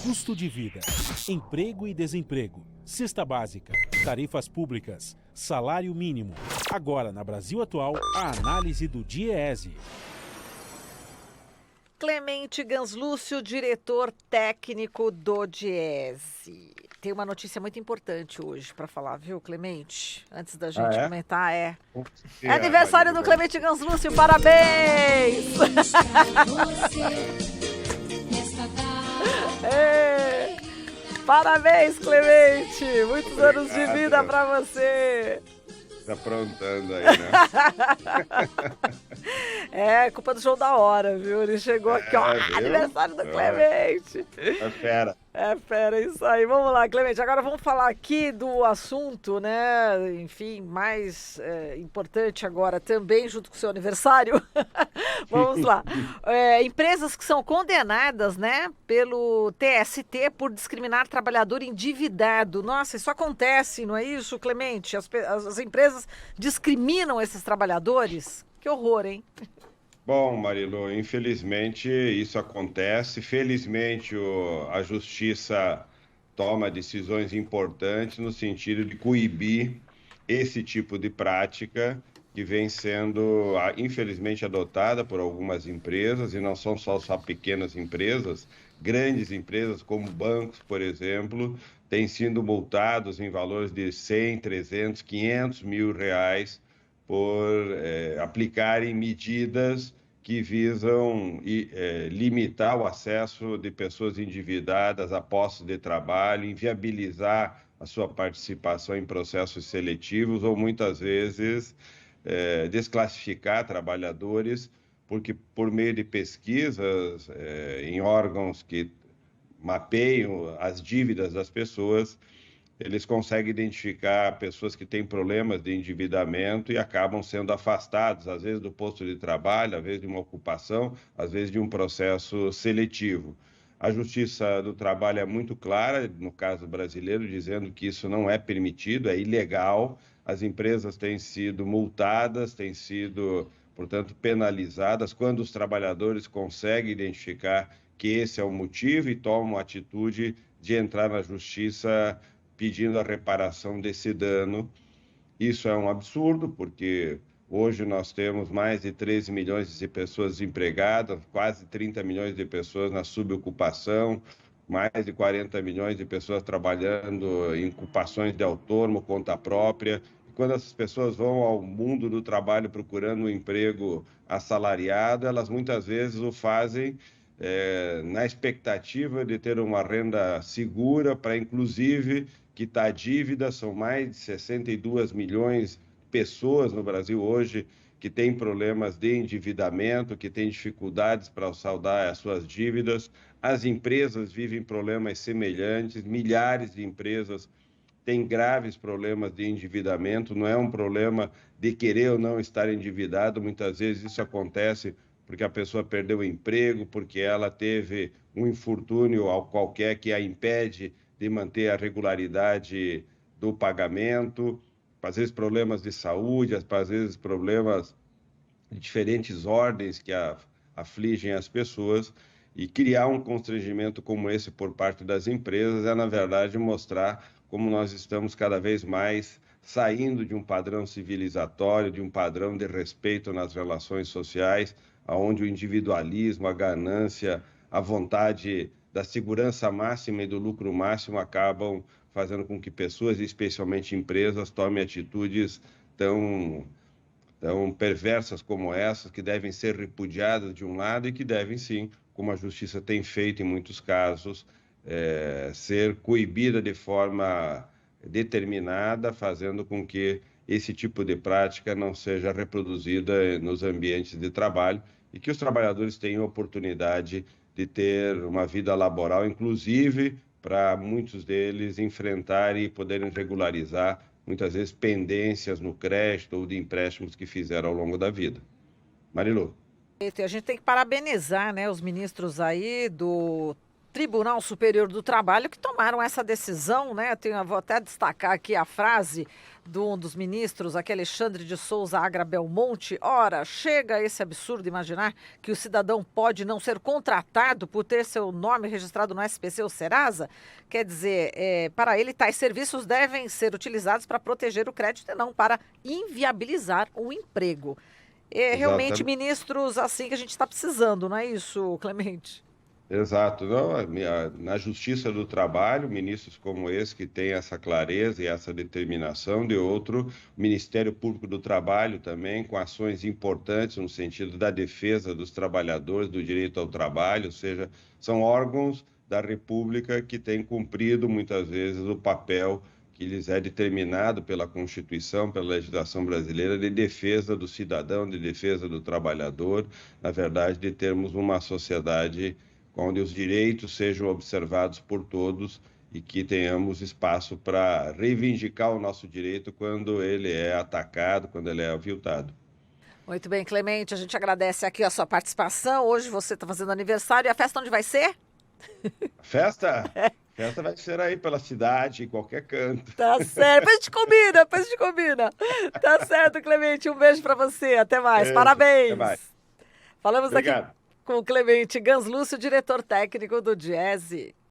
Custo de vida, emprego e desemprego, cesta básica, tarifas públicas, salário mínimo. Agora, na Brasil Atual, a análise do DIEESE. Clemente Ganslúcio, diretor técnico do DIEESE. Tem uma notícia muito importante hoje para falar, viu, Clemente? Antes da gente comentar, é aniversário do Clemente Ganslúcio, parabéns! Parabéns, Clemente! Muitos anos de vida para você! Tá aprontando aí, né? É, culpa do João da Hora, viu? Ele chegou aqui, ó, viu? aniversário do Clemente. É fera. É fera, isso aí. Vamos lá, Clemente. Agora vamos falar aqui do assunto, né? Enfim, mais importante agora também, junto com o seu aniversário. Vamos lá. Empresas que são condenadas, né, pelo TST por discriminar trabalhador endividado. Nossa, isso acontece, não é isso, Clemente? As empresas discriminam esses trabalhadores? Que horror, hein? Bom, Marilu, infelizmente isso acontece. Felizmente a justiça toma decisões importantes no sentido de coibir esse tipo de prática que vem sendo, infelizmente, adotada por algumas empresas, e não são só pequenas empresas, grandes empresas como bancos, por exemplo, têm sido multados em valores de 100, 300, 500 mil reais por aplicarem medidas que visam limitar o acesso de pessoas endividadas a postos de trabalho, inviabilizar a sua participação em processos seletivos ou, muitas vezes, desclassificar trabalhadores, porque, por meio de pesquisas em órgãos que mapeiam as dívidas das pessoas, eles conseguem identificar pessoas que têm problemas de endividamento e acabam sendo afastados, às vezes do posto de trabalho, às vezes de uma ocupação, às vezes de um processo seletivo. A Justiça do Trabalho é muito clara, no caso brasileiro, dizendo que isso não é permitido, é ilegal. As empresas têm sido multadas, têm sido, portanto, penalizadas quando os trabalhadores conseguem identificar que esse é o motivo e tomam a atitude de entrar na Justiça pedindo a reparação desse dano. Isso é um absurdo, porque hoje nós temos mais de 13 milhões de pessoas desempregadas, quase 30 milhões de pessoas na subocupação, mais de 40 milhões de pessoas trabalhando em ocupações de autônomo, conta própria. Quando essas pessoas vão ao mundo do trabalho procurando um emprego assalariado, elas muitas vezes o fazem na expectativa de ter uma renda segura para, inclusive, quitar dívidas. São mais de 62 milhões de pessoas no Brasil hoje que têm problemas de endividamento, que têm dificuldades para saldar as suas dívidas. As empresas vivem problemas semelhantes, milhares de empresas têm graves problemas de endividamento. Não é um problema de querer ou não estar endividado, muitas vezes isso acontece porque a pessoa perdeu o emprego, porque ela teve um infortúnio qualquer que a impede de manter a regularidade do pagamento, às vezes problemas de saúde, às vezes problemas de diferentes ordens que afligem as pessoas, e criar um constrangimento como esse por parte das empresas é, na verdade, mostrar como nós estamos cada vez mais saindo de um padrão civilizatório, de um padrão de respeito nas relações sociais, onde o individualismo, a ganância, a vontade da segurança máxima e do lucro máximo acabam fazendo com que pessoas, especialmente empresas, tomem atitudes tão perversas como essas, que devem ser repudiadas de um lado e que devem, sim, como a Justiça tem feito em muitos casos, ser coibida de forma determinada, fazendo com que esse tipo de prática não seja reproduzida nos ambientes de trabalho e que os trabalhadores tenham oportunidade de ter uma vida laboral, inclusive para muitos deles enfrentarem e poderem regularizar, muitas vezes, pendências no crédito ou de empréstimos que fizeram ao longo da vida. Marilu. A gente tem que parabenizar, né, os ministros aí do Tribunal Superior do Trabalho que tomaram essa decisão, né? Vou até destacar aqui a frase de um dos ministros, aqui Alexandre de Souza Agra Belmonte. Ora, chega esse absurdo imaginar que o cidadão pode não ser contratado por ter seu nome registrado no SPC ou Serasa? Quer dizer, para ele, tais serviços devem ser utilizados para proteger o crédito e não para inviabilizar o emprego. Realmente, ministros assim que a gente está precisando, não é isso, Clemente? Exato. Não, na Justiça do Trabalho, ministros como esse que têm essa clareza e essa determinação, de outro, o Ministério Público do Trabalho também, com ações importantes no sentido da defesa dos trabalhadores, do direito ao trabalho, ou seja, são órgãos da República que têm cumprido muitas vezes o papel que lhes é determinado pela Constituição, pela legislação brasileira, de defesa do cidadão, de defesa do trabalhador, na verdade, de termos uma sociedade onde os direitos sejam observados por todos e que tenhamos espaço para reivindicar o nosso direito quando ele é atacado, quando ele é aviltado. Muito bem, Clemente, a gente agradece aqui a sua participação. Hoje você está fazendo aniversário. E a festa onde vai ser? Festa? Festa vai ser aí pela cidade, em qualquer canto. Tá certo, depois a gente combina. Tá certo, Clemente, um beijo para você. Até mais, parabéns. Até mais. Falamos Obrigado. aqui com o Clemente Ganslúcio, diretor técnico do Diese.